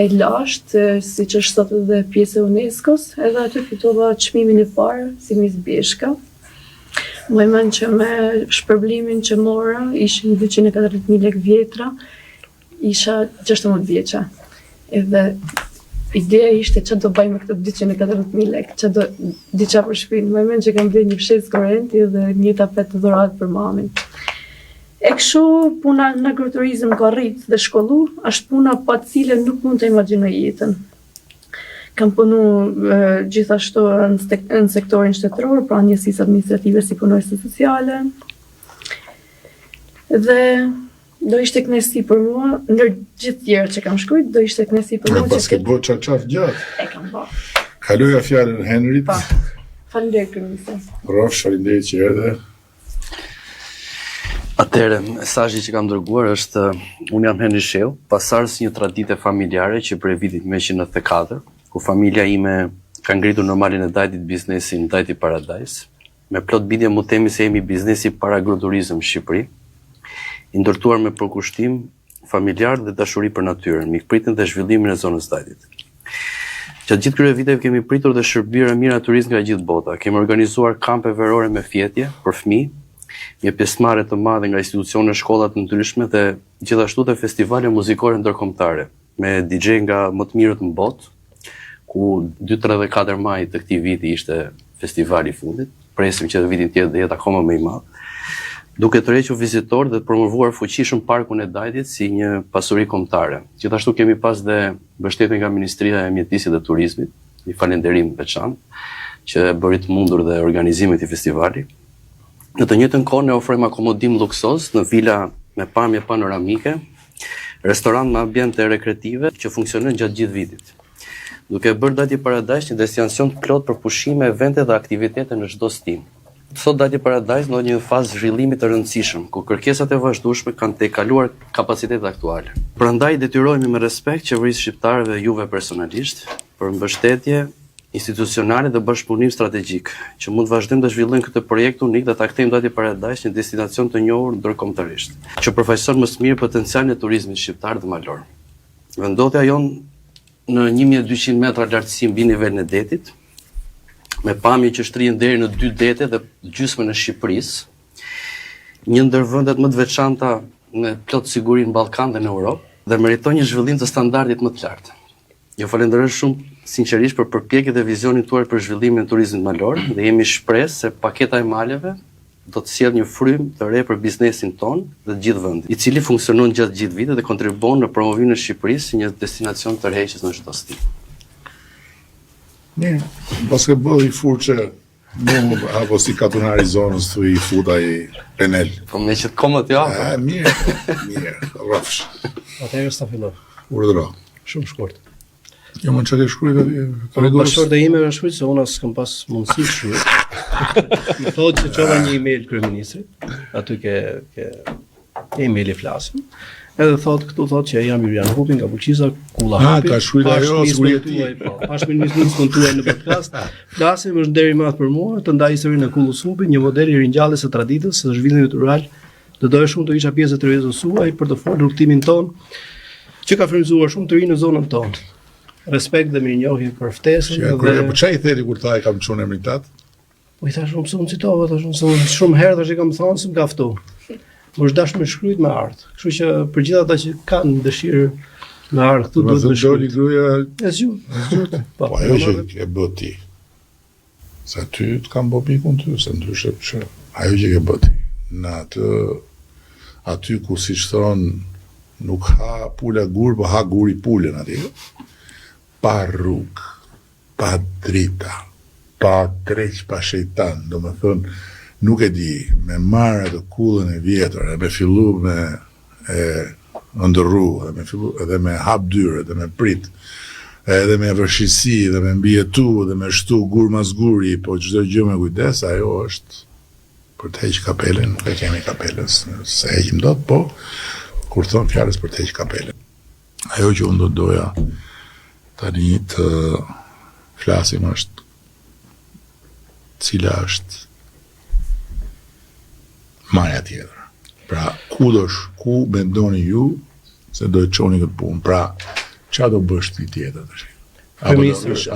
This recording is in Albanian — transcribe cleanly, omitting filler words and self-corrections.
e lashtë, siç është sot edhe pjesë e UNESCO-s, edhe aty fitova çmimin e parë si Miss Bjeshka. Më mend që me shpërblimin që mora, ishin 240.000 lekë vjetra, isha 16 vjeça. Edhe ideja ishte që do bëjmë këto 240.000 lekë, që do diqa për shpinë. Më mend që kam bërë një fshes korrenti dhe një tapet të dhuratë për mamin. E kështu puna në agroturizëm ka rrit dhe shkollu, është puna pa cilën nuk mund të imagjinoj jetën. Kam punu gjithashtu në sektorin shtetëror, pra njësisë administrative si punojëse sociale. Dhe do ishte kënaqësi për mua, ndër gjithë tjerë që kam shkruajt, do ishte kënaqësi për mua. Pas ke bërë çarçaf gjatë. E kam bërë. Kaloja fjalën Henrit. Pa. Faleminderit kryeministër. Rrofsh, faleminderit që erdhe. Atëherë, mesazhi që kam dërguar është unë jam Henri Sheu, pasardhës një tradite familjare që prej vitit 1994, ku familja ime ka ngritur normalin e Dajtit biznesin Dajti Paradise, me plot bindje mu themi se jemi biznesi para agroturizëm në Shqipëri, i ndërtuar me përkushtim familjar dhe dashuri për natyrën, mikpritjen dhe zhvillimin e zonës Dajtit. Gjatë gjithë këtyre viteve kemi pritur dhe shërbyer mira turistë nga gjithë bota. Kemi organizuar kampe verore me fjetje për fëmijë, një pjesëmarrje të madhe nga institucione shkolla të ndryshme dhe gjithashtu dhe festivale muzikore ndërkombëtare me DJ nga më të mirët në botë, ku 2, 3 dhe 4 maj të këtij viti ishte festivali i fundit. Presim që vitin tjetër dhe jetë akoma më i madh. Duke tërhequr vizitorë dhe të promovuar fuqishëm parkun e Dajtit si një pasuri kombëtare. Gjithashtu kemi pas dhe mbështetje nga Ministria e Mjedisit dhe Turizmit, një falënderim veçantë që bëri të mundur dhe organizimin e këtij festivali. Në të njëjtën kohë ne ofrojmë akomodim luksoz në vila me pamje panoramike, restorant me ambiente rekreative që funksionojnë gjatë gjithë vitit. Duke bërë Dajti Paradise një destinacion të plot për pushime, evente dhe aktivitete në çdo stim. Sot Dajti Paradise në një fazë zhvillimi të rëndësishëm, ku kërkesat e vazhdueshme kanë tejkaluar kapacitetet aktuale. Prandaj detyrohemi me respekt qeverisë shqiptare dhe juve personalisht për mbështetje institucionale dhe bashkëpunim strategjik, që mund vazhdojmë të zhvillojmë këtë projekt unik dhe ta kthejmë Dajti Paradise një destinacion të njohur ndërkombëtarisht, që përfaqëson më së miri potencialin e turizmit shqiptar dhe malor. Vendotja jonë në 1200 metra lartësi mbi nivelin e detit, me pamje që shtrihen deri në 2 dete dhe gjysmën e Shqipërisë, një ndër vendet më të veçanta me plot siguri në Ballkan dhe në Europë, dhe meriton një zhvillim të standardit më të lartë. Ju falenderoj shumë sinqerisht për përpjekjet dhe vizionin tuaj për zhvillimin e turizmit malor dhe jemi shpresë se paketa e maleve do të sjellë një frymë të re për biznesin ton dhe të gjithë vendit, i cili funksionon gjatë gjithë vitit dhe kontribuon në promovimin e Shqipërisë si një destinacion tërheqës në çdo stil. Mirë, pas ke bërë i furçe, mu apo si katunari zonës të i futa i penel. Po me që të komët ja. Mirë, rrofsh. Atëherë sa fillon. Urdhëro. Shumë shkurt. Jo më çka shkruaj Bashkëshorta ime është shkruaj se unë as kam pas mundësi të shkruaj. Më thotë që çova një email kryeministrit, aty ke emaili flasim. Edhe këtu thotë që jam Julian Hupi nga Buqiza, Kulla Hupi. Ka shkruar ajo sigurisht tuaj. Pash ministrin tuaj në podcast. Flasim është deri më për mua të ndaj historinë e Kullës Hupi, një model i ringjalljes së traditës së zhvillimit rural. Do doja shumë të isha pjesë e territorit suaj për të folur rrugtimin ton, që ka frymëzuar shumë të rinë në zonën tonë. Respekt dhe mirënjohje për ftesën dhe po çai theri kur tha e kam çuar emrin tat. Po i thash shumë citova, shumë herë tash e kam thënë se më kafto. Mos dash me shkruajt me art. Kështu që për gjithë ata që kanë dëshirë me art këtu duhet të shkruajë gruaja e zgjut. Po ajo që e bë ti. Sa ty të kam bë pikun ty, se ndryshe që ajo që e bë ti. Në aty ku siç thon nuk ha pula gur, po ha guri pulën aty. Pa rrugë, pa drita, pa treq, pa shejtan, do me thënë, nuk e di, me marrë të Kullën e vjetër, e me fillu me ndërru, edhe me hap dyrë, edhe me prit, edhe me vërshisi, edhe me mbjetu, edhe me shtu gur mas guri, po çdo gjë me kujdes, ajo është për të heq kapelen, nuk e kemi kapelës, se heqim dot, po kur thon fjalës për të heq kapelen. Ajo që unë do doja tani të flasim është cila është marrja tjetër. Pra, ku mendoni ju se do të çoni këtë punë? Pra, Qa do bësh ti tjetër tash? Apo do Kryeministër. ish